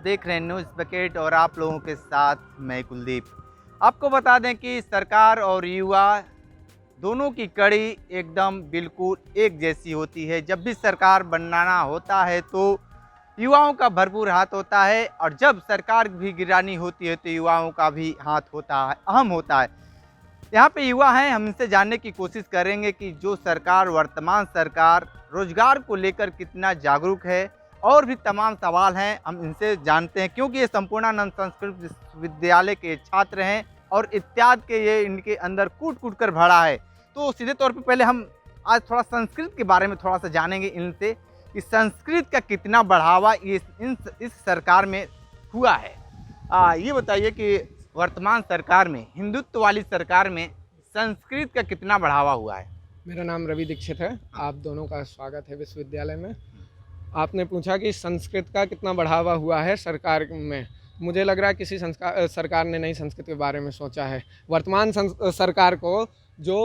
देख रहे हैं न्यूज़ बकेट और आप लोगों के साथ मैं कुलदीप। आपको बता दें कि सरकार और युवा दोनों की कड़ी एकदम बिल्कुल एक जैसी होती है। जब भी सरकार बनाना होता है तो युवाओं का भरपूर हाथ होता है और जब सरकार भी गिरानी होती है तो युवाओं का भी हाथ होता है, अहम होता है। यहाँ पे युवा हैं, हम इनसे जानने की कोशिश करेंगे कि जो सरकार, वर्तमान सरकार रोजगार को लेकर कितना जागरूक है और भी तमाम सवाल हैं, हम इनसे जानते हैं क्योंकि ये संपूर्णानंद संस्कृत विश्वविद्यालय के छात्र हैं और इत्यादि के ये इनके अंदर कूट कूट कर भरा है। तो सीधे तौर पे पहले हम आज थोड़ा संस्कृत के बारे में थोड़ा सा जानेंगे इनसे कि संस्कृत का कितना बढ़ावा इस सरकार में हुआ है। ये बताइए कि वर्तमान सरकार में, हिंदुत्व वाली सरकार में संस्कृत का कितना बढ़ावा हुआ है? मेरा नाम रवि दीक्षित है। आप दोनों का स्वागत है विश्वविद्यालय में। आपने पूछा कि संस्कृत का कितना बढ़ावा हुआ है सरकार में। मुझे लग रहा है किसी सरकार ने नहीं संस्कृत के बारे में सोचा है। वर्तमान सरकार को जो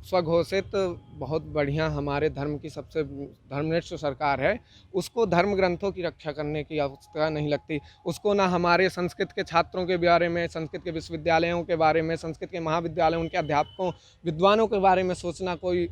स्वघोषित बहुत बढ़िया हमारे धर्म की सबसे धर्मनिष्ठ सरकार है, उसको धर्म ग्रंथों की रक्षा करने की आवश्यकता नहीं लगती। उसको ना हमारे संस्कृत के छात्रों के बारे में, संस्कृत के विश्वविद्यालयों के बारे में, संस्कृत के महाविद्यालयों, उनके अध्यापकों, विद्वानों के बारे में सोचना कोई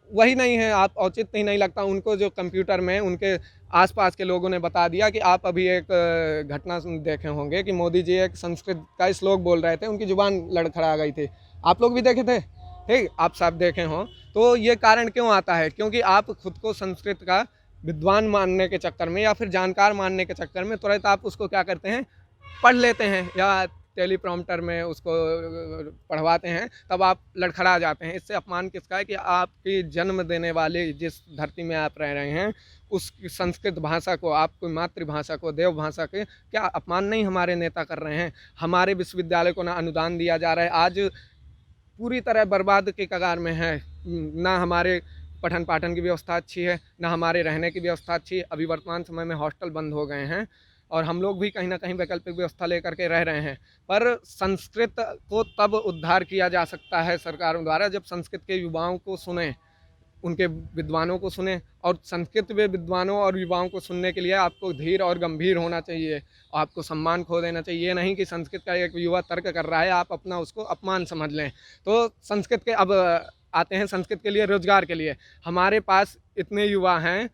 वही नहीं है। आप औचित्य ही नहीं लगता उनको। जो कंप्यूटर में उनके आसपास के लोगों ने बता दिया कि आप अभी एक घटना देखे होंगे कि मोदी जी एक संस्कृत का श्लोक बोल रहे थे, उनकी जुबान लड़खड़ा गई थी। आप लोग भी देखे थे, ठीक, आप सब देखे हों। तो ये कारण क्यों आता है? क्योंकि आप खुद को संस्कृत का विद्वान मानने के चक्कर में या फिर जानकार मानने के चक्कर में तुरंत आप उसको क्या करते हैं, पढ़ लेते हैं या टेलीप्रॉम्प्टर में उसको पढ़वाते हैं, तब आप लड़खड़ा जाते हैं। इससे अपमान किसका है कि आपकी जन्म देने वाले जिस धरती में आप रह रहे हैं उस संस्कृत भाषा को, आपकी मातृभाषा को, देव भाषा के क्या अपमान नहीं हमारे नेता कर रहे हैं? हमारे विश्वविद्यालय को ना अनुदान दिया जा रहा है, आज पूरी तरह बर्बाद के कगार में है। ना हमारे पठन पाठन की व्यवस्था अच्छी है, ना हमारे रहने की व्यवस्था अच्छी है। अभी वर्तमान समय में हॉस्टल बंद हो गए हैं और हम लोग भी कहीं ना कहीं वैकल्पिक व्यवस्था लेकर के रह रहे हैं। पर संस्कृत को तब उद्धार किया जा सकता है सरकारों द्वारा जब संस्कृत के युवाओं को सुने, उनके विद्वानों को सुने। और संस्कृत में विद्वानों और युवाओं को सुनने के लिए आपको धीर और गंभीर होना चाहिए, आपको सम्मान खो देना चाहिए। ये नहीं कि संस्कृत का एक युवा तर्क कर रहा है आप अपना उसको अपमान समझ लें। तो संस्कृत के अब आते हैं संस्कृत के लिए रोजगार के लिए। हमारे पास इतने युवा हैं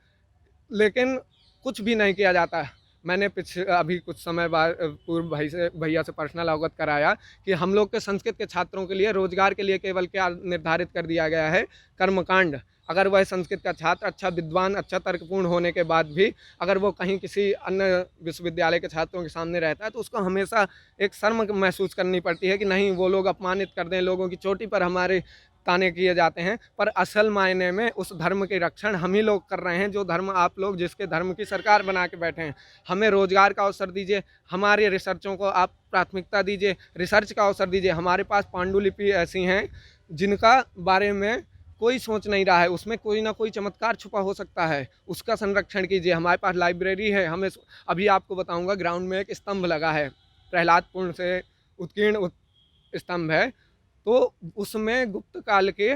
लेकिन कुछ भी नहीं किया जाता। मैंने अभी कुछ समय बाद पूर्व भैया से पर्सनल अवगत कराया कि हम लोग के संस्कृत के छात्रों के लिए रोजगार के लिए केवल क्या निर्धारित कर दिया गया है, कर्मकांड। अगर वह संस्कृत का छात्र अच्छा विद्वान, अच्छा तर्कपूर्ण होने के बाद भी अगर वो कहीं किसी अन्य विश्वविद्यालय के छात्रों के सामने रहता है तो उसको हमेशा एक शर्म महसूस करनी पड़ती है कि नहीं वो लोग अपमानित कर दें, लोगों की चोटी पर हमारे ताने किए जाते हैं। पर असल मायने में उस धर्म के रक्षण हम ही लोग कर रहे हैं, जो धर्म आप लोग जिसके धर्म की सरकार बना के बैठे हैं। हमें रोजगार का अवसर दीजिए, हमारे रिसर्चों को आप प्राथमिकता दीजिए, रिसर्च का अवसर दीजिए। हमारे पास पांडुलिपि ऐसी हैं जिनका बारे में कोई सोच नहीं रहा है, उसमें कोई ना कोई चमत्कार छुपा हो सकता है, उसका संरक्षण कीजिए। हमारे पास लाइब्रेरी है। हमें अभी आपको बताऊंगा, ग्राउंड में एक स्तंभ लगा है, प्रहलाद पूर्ण से उत्कीर्ण स्तंभ है। तो उसमें गुप्त काल के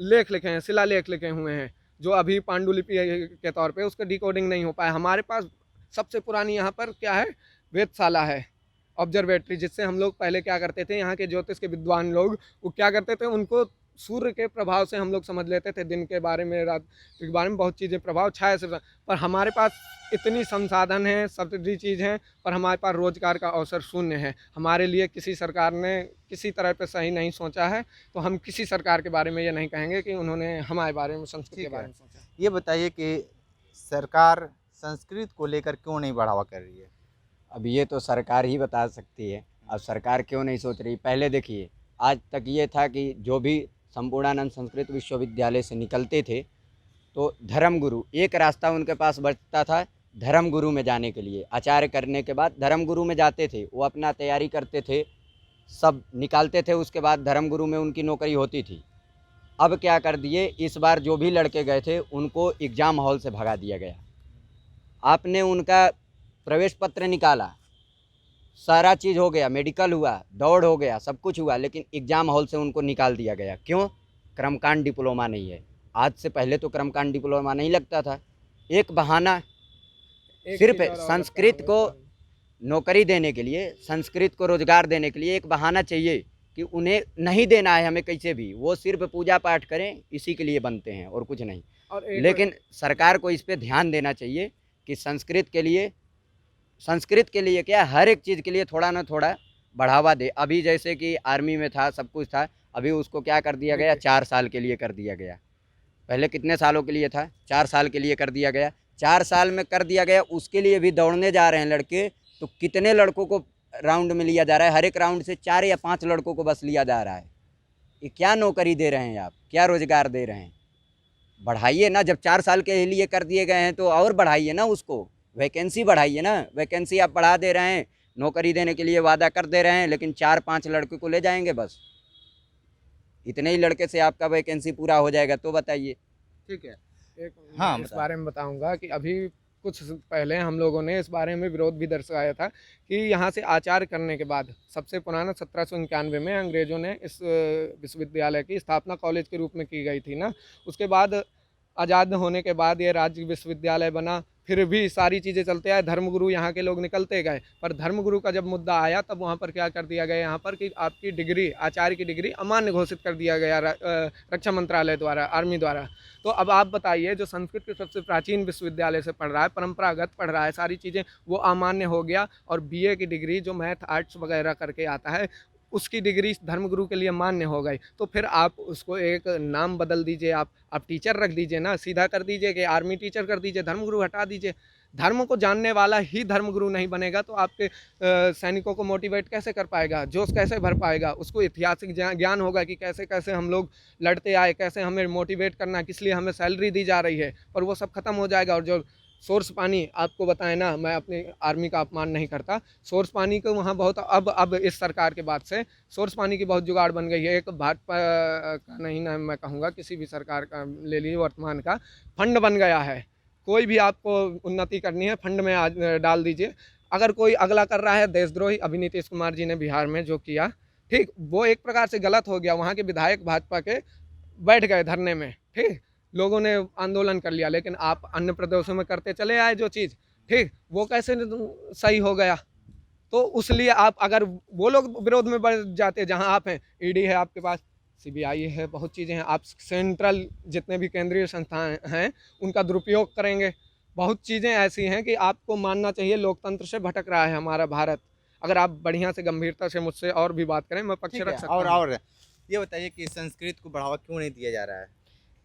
लेख लिखे हैं, शिलालेख लिखे हुए हैं, जो अभी पांडुलिपि के तौर पे उसका डिकोडिंग नहीं हो पाया। हमारे पास सबसे पुरानी यहाँ पर क्या है, वेधशाला है, ऑब्जर्वेटरी, जिससे हम लोग पहले क्या करते थे, यहाँ के ज्योतिष के विद्वान लोग वो क्या करते थे, उनको सूर्य के प्रभाव से हम लोग समझ लेते थे, दिन के बारे में, रात के बारे में बहुत चीज़ें प्रभाव छाया से। पर हमारे पास इतनी संसाधन है, सभी चीज़ हैं, पर हमारे पास रोजगार का अवसर शून्य है। हमारे लिए किसी सरकार ने किसी तरह पे सही नहीं सोचा है। तो हम किसी सरकार के बारे में ये नहीं कहेंगे कि उन्होंने हमारे बारे में, संस्कृत के बारे में सोचा। ये बताइए कि सरकार संस्कृत को लेकर क्यों नहीं बढ़ावा कर रही है? अब ये तो सरकार ही बता सकती है। अब सरकार क्यों नहीं सोच रही? पहले देखिए, आज तक ये था कि जो भी संपूर्णानंद संस्कृत विश्वविद्यालय से निकलते थे तो धर्मगुरु, एक रास्ता उनके पास बचता था धर्मगुरु में जाने के लिए। आचार्य करने के बाद धर्मगुरु में जाते थे, वो अपना तैयारी करते थे, सब निकालते थे, उसके बाद धर्मगुरु में उनकी नौकरी होती थी। अब क्या कर दिए, इस बार जो भी लड़के गए थे उनको एग्ज़ाम हॉल से भगा दिया गया। आपने उनका प्रवेश पत्र निकाला, सारा चीज़ हो गया, मेडिकल हुआ, दौड़ हो गया, सब कुछ हुआ, लेकिन एग्ज़ाम हॉल से उनको निकाल दिया गया। क्यों? क्रमकांड डिप्लोमा नहीं है। आज से पहले तो क्रमकांड डिप्लोमा नहीं लगता था। एक बहाना, सिर्फ संस्कृत को नौकरी देने के लिए, संस्कृत को रोजगार देने के लिए एक बहाना चाहिए कि उन्हें नहीं देना है हमें कैसे भी, वो सिर्फ पूजा पाठ करें, इसी के लिए बनते हैं और कुछ नहीं। और एक लेकिन सरकार को इस पे ध्यान देना चाहिए कि संस्कृत के लिए क्या, हर एक चीज़ के लिए थोड़ा ना थोड़ा बढ़ावा दे। अभी जैसे कि आर्मी में था, सब कुछ था, अभी उसको क्या कर दिया गया, 4 साल के लिए कर दिया गया। पहले कितने सालों के लिए था, 4 साल के लिए कर दिया गया। 4 साल में कर दिया गया, उसके लिए भी दौड़ने जा रहे हैं लड़के, तो कितने लड़कों को राउंड में लिया जा रहा है, हर एक राउंड से 4 या 5 लड़कों को बस लिया जा रहा है। ये क्या नौकरी दे रहे हैं आप, क्या रोजगार दे रहे हैं? बढ़ाइए ना, जब 4 साल के लिए कर दिए गए हैं तो और बढ़ाइए ना, उसको वैकेंसी बढ़ाइए ना। वैकेंसी आप बढ़ा दे रहे हैं, नौकरी देने के लिए वादा कर दे रहे हैं, लेकिन 4-5 लड़के को ले जाएंगे बस। इतने ही लड़के से आपका वैकेंसी पूरा हो जाएगा, तो बताइए। ठीक है। एक हाँ, इस बताएं। बारे में बताऊंगा कि अभी कुछ पहले हम लोगों ने इस बारे में विरोध भी दर्शाया था कि यहाँ से आचार करने के बाद, सबसे पुराना 1791 में अंग्रेजों ने इस विश्वविद्यालय की स्थापना कॉलेज के रूप में की गई थी ना। उसके बाद आज़ाद होने के बाद ये राज्य विश्वविद्यालय बना, फिर भी सारी चीज़ें चलते आए, धर्मगुरु यहाँ के लोग निकलते गए, पर धर्मगुरु का जब मुद्दा आया तब वहाँ पर क्या कर दिया गया, यहाँ पर कि आपकी डिग्री, आचार्य की डिग्री अमान्य घोषित कर दिया गया रक्षा मंत्रालय द्वारा, आर्मी द्वारा। तो अब आप बताइए, जो संस्कृत के सबसे प्राचीन विश्वविद्यालय से पढ़ रहा है, परंपरागत पढ़ रहा है, सारी चीज़ें, वो अमान्य हो गया, और बीए की डिग्री जो मैथ आर्ट्स वगैरह करके आता है, उसकी डिग्री धर्मगुरु के लिए मान्य हो गई। तो फिर आप उसको एक नाम बदल दीजिए, आप टीचर रख दीजिए ना, सीधा कर दीजिए कि आर्मी टीचर कर दीजिए, धर्मगुरु हटा दीजिए। धर्म को जानने वाला ही धर्मगुरु नहीं बनेगा तो आपके सैनिकों को मोटिवेट कैसे कर पाएगा, जोश कैसे भर पाएगा? उसको ऐतिहासिक ज्ञान होगा कि कैसे कैसे हम लोग लड़ते आए, कैसे हमें मोटिवेट करना, किस लिए हमें सैलरी दी जा रही है, पर वो सब खत्म हो जाएगा। और जो सोर्स पानी आपको बताएं ना, मैं अपनी आर्मी का अपमान नहीं करता, सोर्स पानी को वहाँ बहुत, अब इस सरकार के बाद से सोर्स पानी की बहुत जुगाड़ बन गई है। एक भाजपा का नहीं ना, मैं कहूँगा किसी भी सरकार का ले लीजिए वर्तमान का, फंड बन गया है। कोई भी आपको उन्नति करनी है, फंड में डाल दीजिए। अगर कोई अगला कर रहा है देशद्रोही, अभी नीतीश कुमार जी ने बिहार में जो किया, ठीक, वो एक प्रकार से गलत हो गया। वहाँ के विधायक भाजपा के बैठ गए धरने में, ठीक, लोगों ने आंदोलन कर लिया, लेकिन आप अन्य प्रदेशों में करते चले आए जो चीज़, ठीक, वो कैसे सही हो गया? तो उसलिए आप, अगर वो लोग विरोध में बढ़ जाते, जहां आप हैं, ईडी है आपके पास, सीबीआई है, बहुत चीज़ें हैं, आप सेंट्रल जितने भी केंद्रीय संस्थान हैं उनका दुरुपयोग करेंगे। बहुत चीज़ें ऐसी हैं कि आपको मानना चाहिए लोकतंत्र से भटक रहा है हमारा भारत। अगर आप बढ़िया से गंभीरता से मुझसे और भी बात करें, मैं पक्ष ठीक रख है। सकता और हूं। और ये बताइए कि संस्कृत को बढ़ावा क्यों नहीं दिया जा रहा है?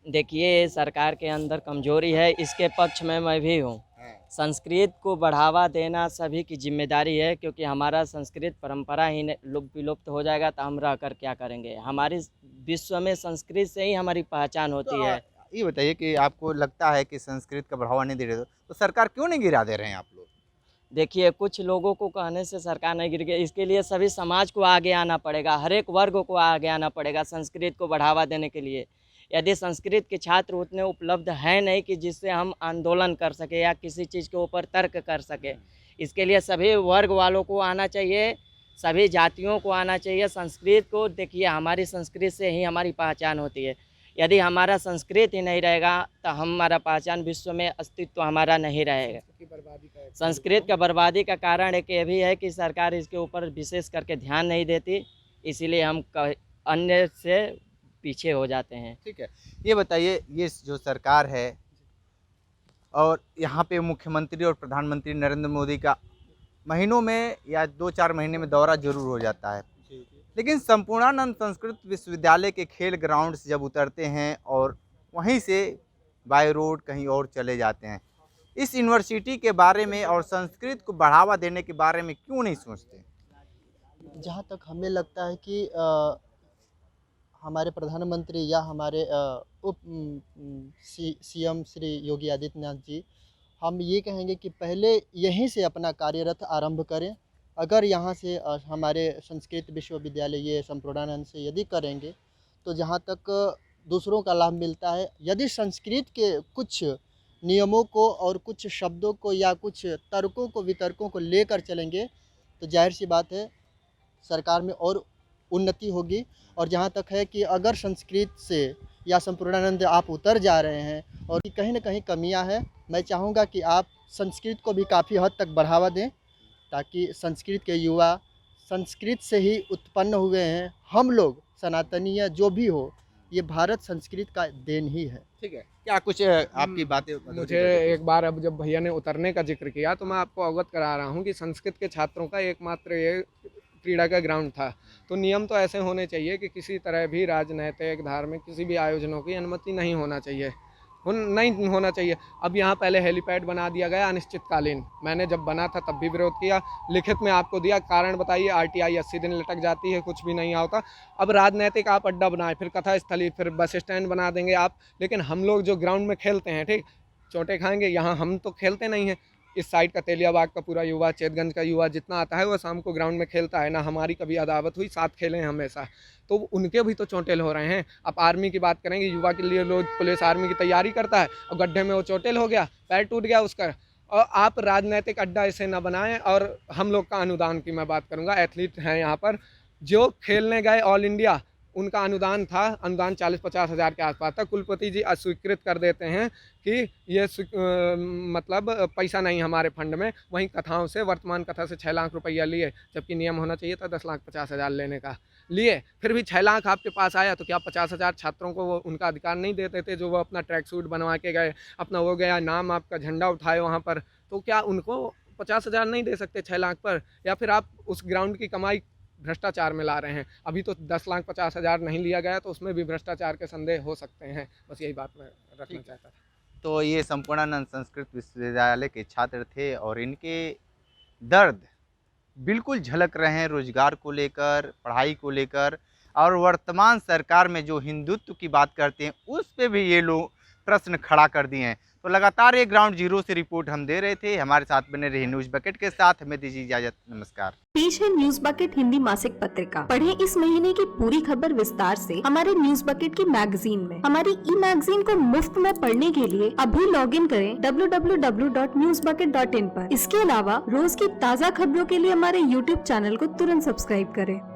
देखिए, सरकार के अंदर कमजोरी है, इसके पक्ष में मैं भी हूँ। हाँ। संस्कृत को बढ़ावा देना सभी की जिम्मेदारी है, क्योंकि हमारा संस्कृत परंपरा ही विलुप्त हो जाएगा तो हम रह कर क्या करेंगे? हमारी विश्व में संस्कृत से ही हमारी पहचान होती है। ये बताइए कि आपको लगता है कि संस्कृत का बढ़ावा नहीं दे रहे तो सरकार क्यों नहीं गिरा दे रहे हैं आप लोग? देखिए, कुछ लोगों को कहने से सरकार नहीं गिर गई, इसके लिए सभी समाज को आगे आना पड़ेगा, हर एक वर्ग को आगे आना पड़ेगा संस्कृत को बढ़ावा देने के लिए। यदि संस्कृत के छात्र उतने उपलब्ध हैं नहीं कि जिससे हम आंदोलन कर सके या किसी चीज़ के ऊपर तर्क कर सके, इसके लिए सभी वर्ग वालों को आना चाहिए, सभी जातियों को आना चाहिए संस्कृत को। देखिए, हमारी संस्कृत से ही हमारी पहचान होती है। यदि हमारा संस्कृत ही नहीं रहेगा तो हमारा पहचान विश्व में अस्तित्व हमारा नहीं रहेगा। संस्कृत का बर्बादी का कारण एक ये भी है कि सरकार इसके ऊपर विशेष करके ध्यान नहीं देती, इसीलिए हम अन्य से पीछे हो जाते हैं। ठीक है। ये बताइए, ये जो सरकार है और यहाँ पे मुख्यमंत्री और प्रधानमंत्री नरेंद्र मोदी का महीनों में या 2-4 महीने में दौरा जरूर हो जाता है, लेकिन संपूर्णानंद संस्कृत विश्वविद्यालय के खेल ग्राउंड से जब उतरते हैं और वहीं से बाय रोड कहीं और चले जाते हैं, इस यूनिवर्सिटी के बारे में और संस्कृत को बढ़ावा देने के बारे में क्यों नहीं सोचते? जहाँ तक हमें लगता है कि हमारे प्रधानमंत्री या हमारे उप सीएम श्री योगी आदित्यनाथ जी, हम ये कहेंगे कि पहले यहीं से अपना कार्यरत आरंभ करें। अगर यहाँ से हमारे संस्कृत विश्वविद्यालय ये संपूर्णानंद से यदि करेंगे तो जहाँ तक दूसरों का लाभ मिलता है, यदि संस्कृत के कुछ नियमों को और कुछ शब्दों को या कुछ तर्कों को वितर्कों को लेकर चलेंगे तो जाहिर सी बात है सरकार में और उन्नति होगी। और जहाँ तक है कि अगर संस्कृत से या संपूर्णानंद आप उतर जा रहे हैं और कहीं ना कहीं कमियां हैं, मैं चाहूँगा कि आप संस्कृत को भी काफ़ी हद तक बढ़ावा दें ताकि संस्कृत के युवा संस्कृत से ही उत्पन्न हुए हैं। हम लोग सनातनीय जो भी हो, ये भारत संस्कृत का देन ही है। ठीक है, क्या कुछ आपकी बातें मुझे एक बार अब जब भैया ने उतरने का जिक्र किया तो मैं आपको अवगत करा रहा हूँ कि संस्कृत के छात्रों का एकमात्र ये क्रीड़ा का ग्राउंड था। तो नियम तो ऐसे होने चाहिए कि किसी तरह भी राजनैतिक धार्मिक किसी भी आयोजनों की अनुमति नहीं होना चाहिए, नहीं होना चाहिए। अब यहाँ पहले हेलीपैड बना दिया गया अनिश्चितकालीन, मैंने जब बना था तब भी विरोध किया, लिखित में आपको दिया, कारण बताइए, RTI 80 दिन लटक जाती है, कुछ भी नहीं होता। अब राजनैतिक आप अड्डा बनाए, फिर कथा स्थली, फिर बस स्टैंड बना देंगे आप, लेकिन हम लोग जो ग्राउंड में खेलते हैं, ठीक, चोटें खाएंगे। यहाँ हम तो खेलते नहीं हैं। इस साइड का तेलियाबाग का पूरा युवा, चेतगंज का युवा जितना आता है वो शाम को ग्राउंड में खेलता है ना, हमारी कभी अदावत हुई, साथ खेले हैं हमेशा, तो उनके भी तो चोटेल हो रहे हैं। अब आर्मी की बात करेंगे, युवा के लिए लोग पुलिस आर्मी की तैयारी करता है और गड्ढे में वो चोटेल हो गया, पैर टूट गया उसका। और आप राजनीतिक अड्डा इसे ना बनाएं। और हम लोग का अनुदान की मैं बात करूंगा, एथलीट हैं यहाँ पर जो खेलने गए ऑल इंडिया, उनका अनुदान था, अनुदान 40-50 हज़ार के आसपास था। कुलपति जी अस्वीकृत कर देते हैं कि ये मतलब पैसा नहीं हमारे फंड में। वहीं कथाओं से, वर्तमान कथा से 6 लाख रुपया लिए, जबकि नियम होना चाहिए था 10,50,000 लेने का, लिए। फिर भी 6 लाख आपके पास आया, तो क्या 50,000 छात्रों को वो उनका अधिकार नहीं देते थे, जो वो अपना ट्रैक सूट बनवा के गए, अपना वो गया नाम आपका झंडा उठाए वहाँ पर, तो क्या उनको 50,000 नहीं दे सकते 6 लाख पर? या फिर आप उस ग्राउंड की कमाई भ्रष्टाचार में ला रहे हैं? अभी तो 10,50,000 नहीं लिया गया, तो उसमें भी भ्रष्टाचार के संदेह हो सकते हैं। बस यही बात मैं रखना चाहता था। तो ये संपूर्णानंद संस्कृत विश्वविद्यालय के छात्र थे और इनके दर्द बिल्कुल झलक रहे हैं रोजगार को लेकर, पढ़ाई को लेकर, और वर्तमान सरकार में जो हिंदुत्व की बात करते हैं उस पे भी ये लोग प्रश्न खड़ा कर दिए हैं। तो लगातार ये ग्राउंड जीरो से रिपोर्ट हम दे रहे थे। हमारे साथ बने रहे न्यूज़ बकेट के साथ। हमें दीजिए इजाजत, नमस्कार। पेश है न्यूज़ बकेट हिंदी मासिक पत्रिका। पढ़ें इस महीने की पूरी खबर विस्तार से हमारे न्यूज़ बकेट की मैगजीन में। हमारी ई मैगजीन को मुफ्त में पढ़ने के लिए अभी लॉगिन करें www.newsbucket.in पर। इसके अलावा रोज की ताज़ा खबरों के लिए हमारे YouTube चैनल को तुरंत सब्सक्राइब करें।